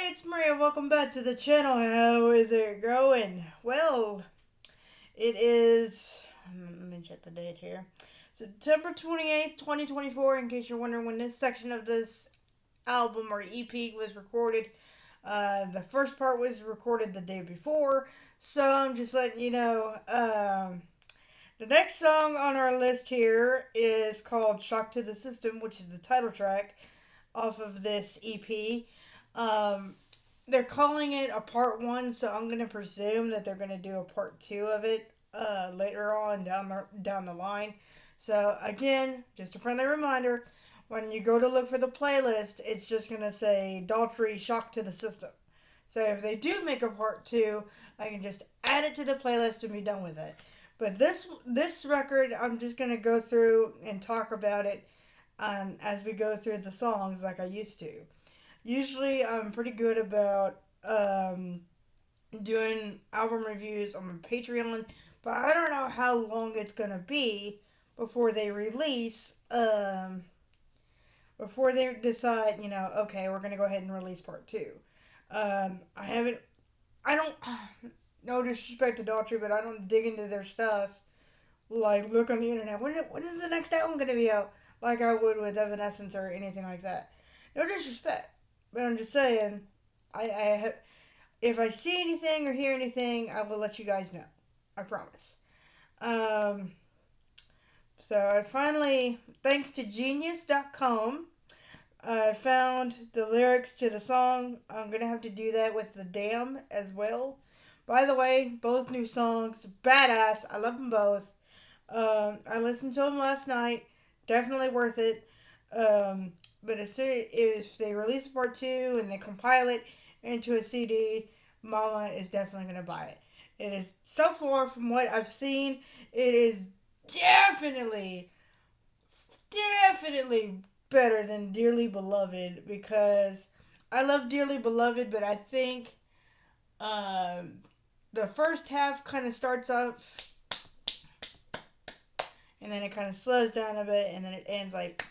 it's Maria. Welcome back to the channel. How is it going? Well, it is. Let me check the date here. September 28th, 2024. In case you're wondering when this section of this album or EP was recorded, the first part was recorded the day before. So I'm just letting you know. The next song on our list here is called Shock to the System, which is the title track off of this EP. Um, they're calling it a part one, so I'm gonna presume that they're gonna do a part two of it later on down the line. So again, just a friendly reminder: when you go to look for the playlist, it's just gonna say Daughtry Shock to the System. So if they do make a part two, I can just add it to the playlist and be done with it. But this record, I'm just gonna go through and talk about it as we go through the songs like I used to. Usually, I'm pretty good about doing album reviews on my Patreon, but I don't know how long it's gonna be before they release. Before they decide, okay, we're gonna go ahead and release part two. I haven't. I don't. No disrespect to Daughtry, but I don't dig into their stuff. Like, look on the internet. When is the next album gonna be out? Like I would with Evanescence or anything like that. No disrespect. But I'm just saying, if I see anything or hear anything, I will let you guys know. I promise. Um, so I finally, thanks to Genius.com, I found the lyrics to the song. I'm gonna have to do that with the Damn as well. By the way, both new songs, badass. I love them both. I listened to them last night. Definitely worth it. But as soon if they release part two and they compile it into a CD, Mama is definitely gonna buy it. It is so far from what I've seen, it is definitely, definitely better than Dearly Beloved because I love Dearly Beloved, but I think the first half kind of starts off and then it kind of slows down a bit and then it ends like.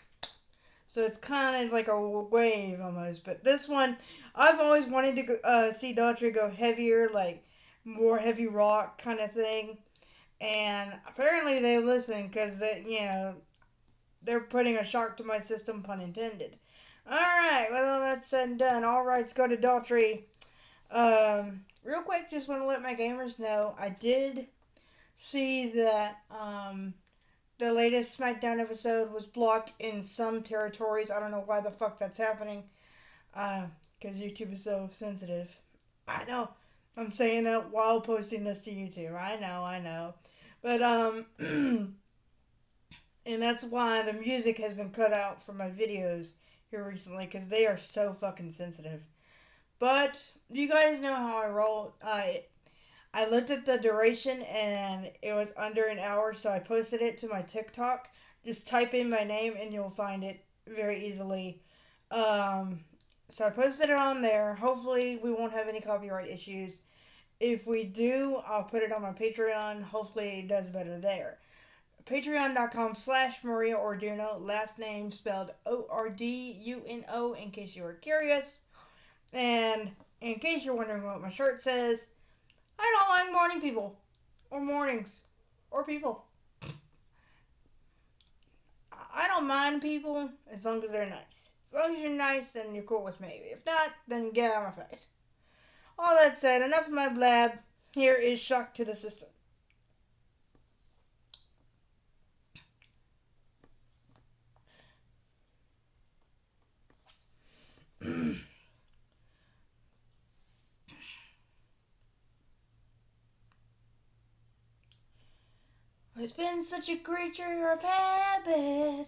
So it's kind of like a wave almost. But this one, I've always wanted to see Daughtry go heavier, like more heavy rock kind of thing. And apparently they listen because they're putting a shock to my system, pun intended. All right, well that's said and done. All right, let's go to Daughtry. Real quick, just want to let my gamers know I did see that the latest SmackDown episode was blocked in some territories. I don't know why the fuck that's happening. Because YouTube is so sensitive. I know. I'm saying that while posting this to YouTube. I know. But, and that's why the music has been cut out from my videos here recently. Because they are so fucking sensitive. But, you guys know how I roll. I looked at the duration and it was under an hour, so I posted it to my TikTok. Just type in my name and you'll find it very easily. So I posted it on there. Hopefully, we won't have any copyright issues. If we do, I'll put it on my Patreon. Hopefully, it does better there. Patreon.com/Maria Orduno. Last name spelled Orduno, in case you were curious. And in case you're wondering what my shirt says, I don't like morning people. Or mornings. Or people. I don't mind people as long as they're nice. As long as you're nice, then you're cool with me. If not, then get out of my face. All that said, enough of my blab. Here is Shock to the System. It's been such a creature of habit.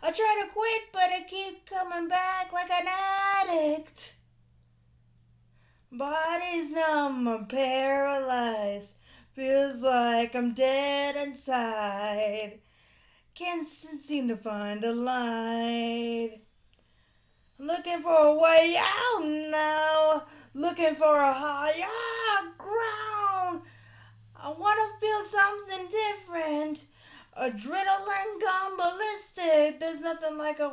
I try to quit, but I keep coming back like an addict. Body's numb, I'm paralyzed. Feels like I'm dead inside. Can't seem to find a light. Looking for a way out now. Looking for a higher ground. I want to feel something different. Adrenaline gone ballistic. There's nothing like a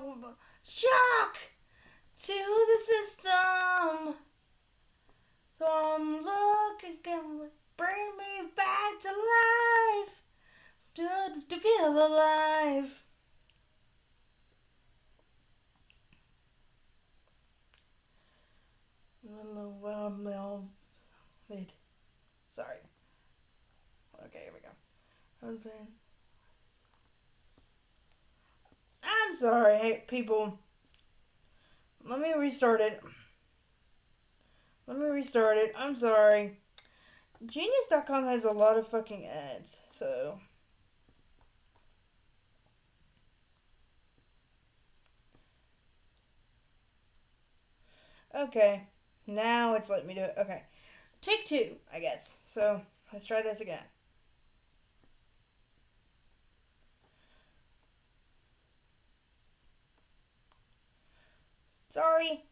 shock to the system. So I'm looking, can bring me back to life, to feel alive. Well, wait. Sorry. Okay, here we go. I'm sorry, hey, people. Let me restart it. I'm sorry. Genius.com has a lot of fucking ads, so. Okay. Now it's letting me do it. Okay. Take two, I guess. So, let's try this again. Sorry.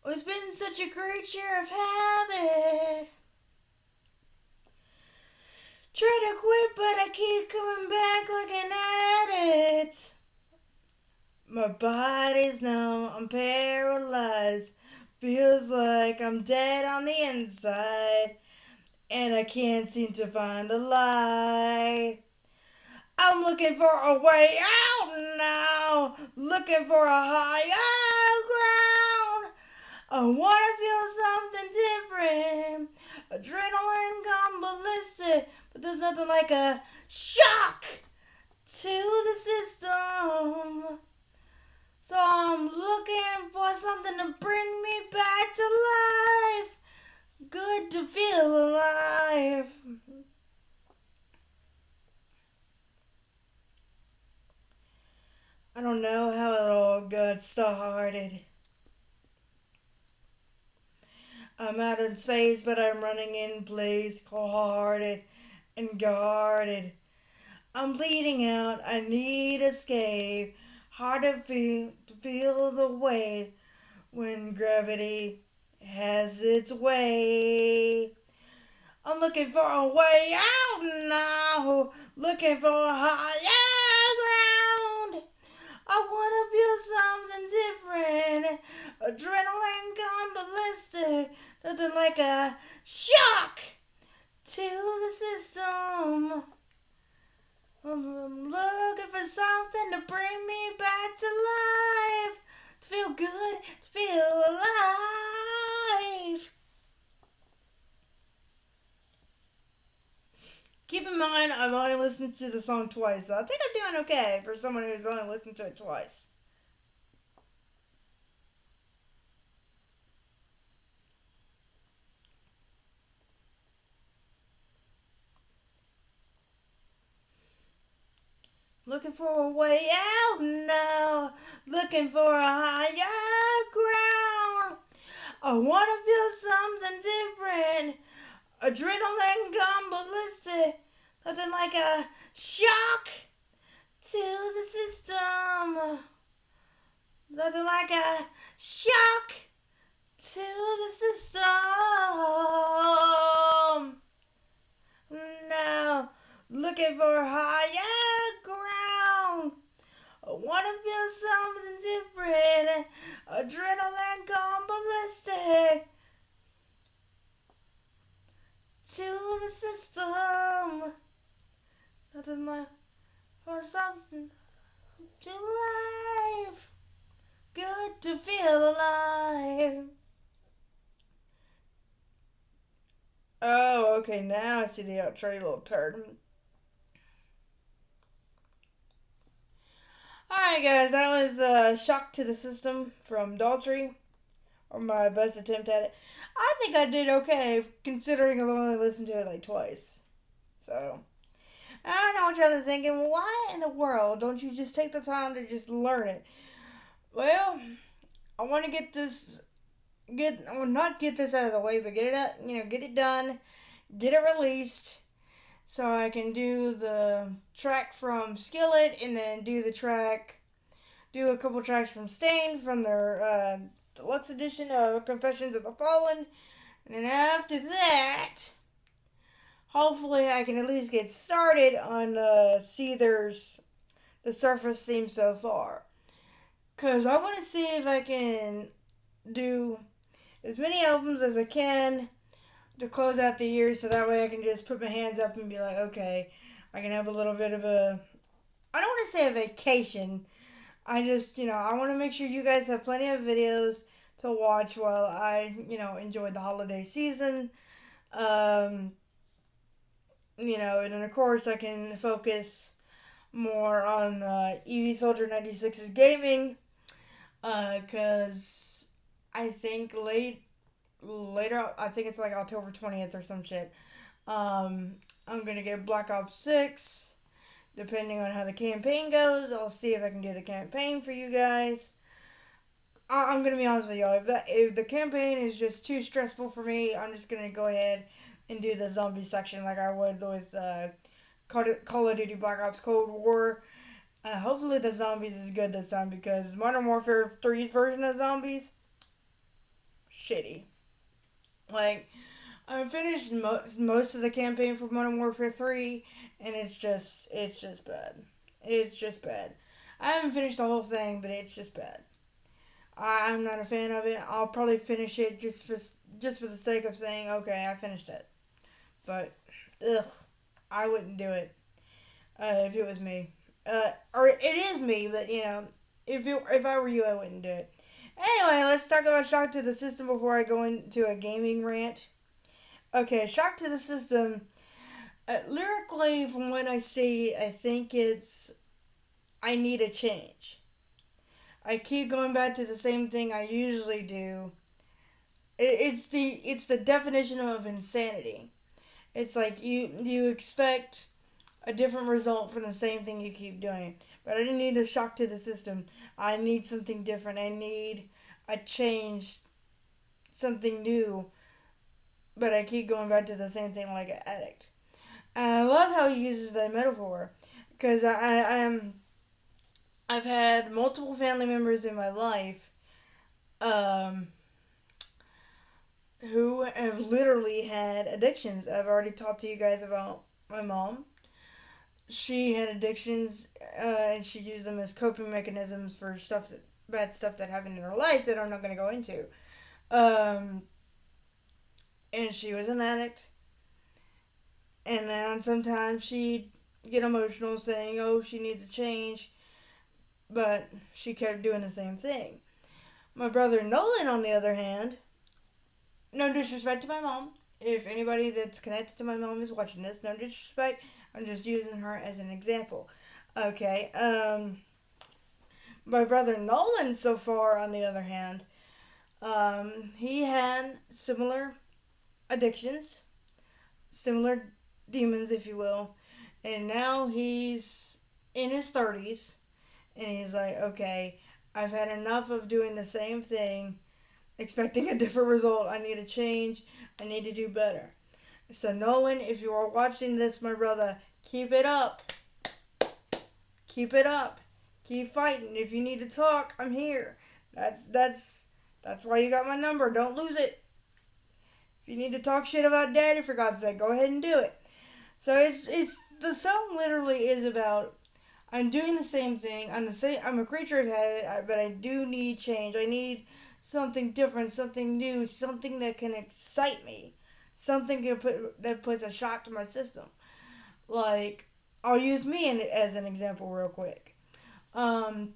It's been such a great year of habit. Try to quit, but I keep coming back like an addict. My body's numb, I'm paralyzed. Feels like I'm dead on the inside. And I can't seem to find a light. I'm looking for a way out now. Looking for a higher ground. I wanna feel something different. Adrenaline gone ballistic, but there's nothing like a shock to the system. So I'm looking for something to bring me back to life. Good to feel alive. I don't know how it all got started. I'm out in space, but I'm running in place, cold-hearted and guarded. I'm bleeding out, I need escape. Hard to feel the weight when gravity has its way. I'm looking for a way out now, looking for a higher ground. I wanna feel something different. Adrenaline gone ballistic. Nothing like a shock to the system. I'm looking for something to bring me back to life. To feel good, to feel alive. Keep in mind, I've only listened to the song twice, so I think I'm doing okay for someone who's only listened to it twice. Looking for a way out now. Looking for a higher ground. I wanna feel something different. Adrenaline gone ballistic. Nothing like a shock to the system. Nothing like a shock to the system. Now, looking for higher ground. I wanna feel something different. Adrenaline gone ballistic. To the system. Nothing like for something to life. Good to feel alive. Oh, okay, now I see the outro, little turd. Alright, guys, that was Shock to the System from Daughtry, or my best attempt at it. I think I did okay, considering I've only listened to it like twice. So, I don't know what y'all are thinking. Why in the world don't you just take the time to just learn it? Well, I want to I will not get this out of the way, but get it out, get it done, get it released, so I can do the track from Skillet, and then do a couple tracks from Stain from their deluxe edition of Confessions of the Fallen, and then after that, hopefully I can at least get started on Seether's The Surface Theme so far. Because I want to see if I can do as many albums as I can to close out the year so that way I can just put my hands up and be like, okay, I can have a little bit of a, I don't want to say a vacation. I just, I want to make sure you guys have plenty of videos to watch while I, enjoy the holiday season. Um, and then of course I can focus more on EV Soldier 96's gaming, because I think later, I think it's like October 20th or some shit. I'm gonna get Black Ops 6. Depending on how the campaign goes, I'll see if I can do the campaign for you guys. I'm gonna be honest with y'all. If the campaign is just too stressful for me, I'm just gonna go ahead and do the zombie section like I would with Call of Duty Black Ops Cold War. Hopefully the zombies is good this time because Modern Warfare 3's version of zombies, shitty. Like, I finished most of the campaign for Modern Warfare 3, and it's just bad. It's just bad. I haven't finished the whole thing, but it's just bad. I'm not a fan of it. I'll probably finish it just for the sake of saying, okay, I finished it. But, ugh, I wouldn't do it if it was me. Or it is me, but if I were you, I wouldn't do it. Anyway, let's talk about Shock to the System before I go into a gaming rant. Okay, Shock to the System. Lyrically, from what I see, I think it's I need a change. I keep going back to the same thing I usually do. It's the definition of insanity. It's like you expect a different result from the same thing you keep doing. But I didn't need a shock to the system. I need something different. I need a change, something new. But I keep going back to the same thing like an addict. And I love how he uses that metaphor because I've had multiple family members in my life um, who have literally had addictions. I've already talked to you guys about my mom. She had addictions, and she used them as coping mechanisms for bad stuff that happened in her life that I'm not going to go into. Um, and she was an addict, and then sometimes she'd get emotional saying, "Oh, she needs a change," but she kept doing the same thing. My brother Nolan, on the other hand, no disrespect to my mom. If anybody that's connected to my mom is watching this, no disrespect. I'm just using her as an example. Okay. My brother Nolan, so far, on the other hand, he had similar addictions, similar demons, if you will, and now he's in his 30s, and he's like, okay, I've had enough of doing the same thing, expecting a different result. I need a change. I need to do better. So Nolan, if you are watching this, my brother, keep it up. Keep it up. Keep fighting. If you need to talk, I'm here. That's why you got my number. Don't lose it. If you need to talk shit about daddy, for God's sake, go ahead and do it. So it's the song literally is about I'm doing the same thing. I'm a creature of habit, but I do need change. I need something different, something new, something that can excite me, something that puts a shock to my system. Like I'll use me as an example real quick. Um,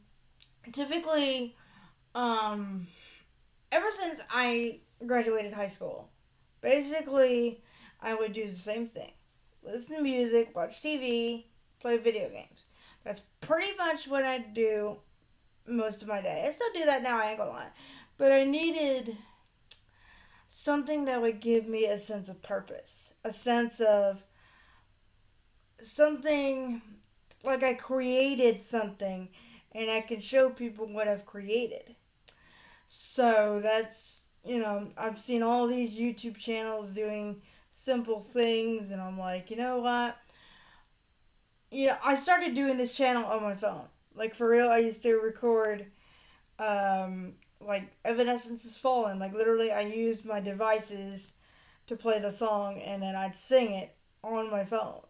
Typically, um, ever since I graduated high school, basically I would do the same thing: listen to music, watch TV, play video games. That's pretty much what I do most of my day. I still do that now, I ain't gonna lie. But I needed something that would give me a sense of purpose, a sense of something like I created something and I can show people what I've created. So I've seen all these YouTube channels doing simple things, and I'm like, you know what? I started doing this channel on my phone. Like, for real, I used to record like Evanescence Has Fallen. Like literally I used my devices to play the song and then I'd sing it on my phone.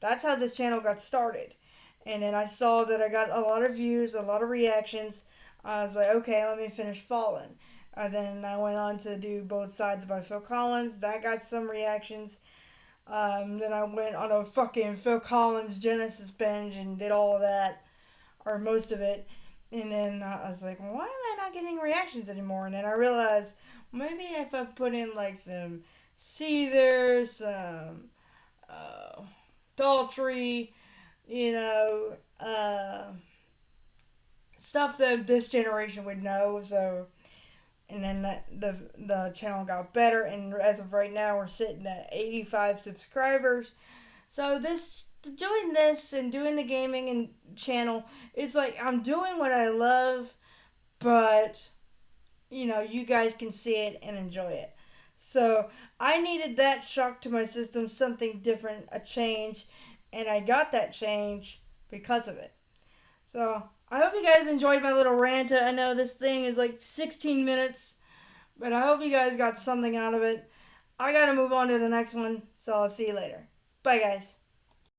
That's how this channel got started. And then I saw that I got a lot of views, a lot of reactions. I was like, okay, let me finish Fallen. Then I went on to do Both Sides by Phil Collins. That got some reactions. Then I went on a fucking Phil Collins Genesis binge and did all of that, or most of it. And then I was like, why am I not getting reactions anymore? And then I realized maybe if I put in like some Seether, some uh, Daughtry, you know, stuff that this generation would know. So, and then the channel got better, and as of right now, we're sitting at 85 subscribers. So doing this and doing the gaming and channel, it's like I'm doing what I love, but you guys can see it and enjoy it. So I needed that shock to my system, something different, a change, and I got that change because of it. So I hope you guys enjoyed my little rant. I know this thing is like 16 minutes, but I hope you guys got something out of it. I gotta move on to the next one, so I'll see you later. Bye, guys.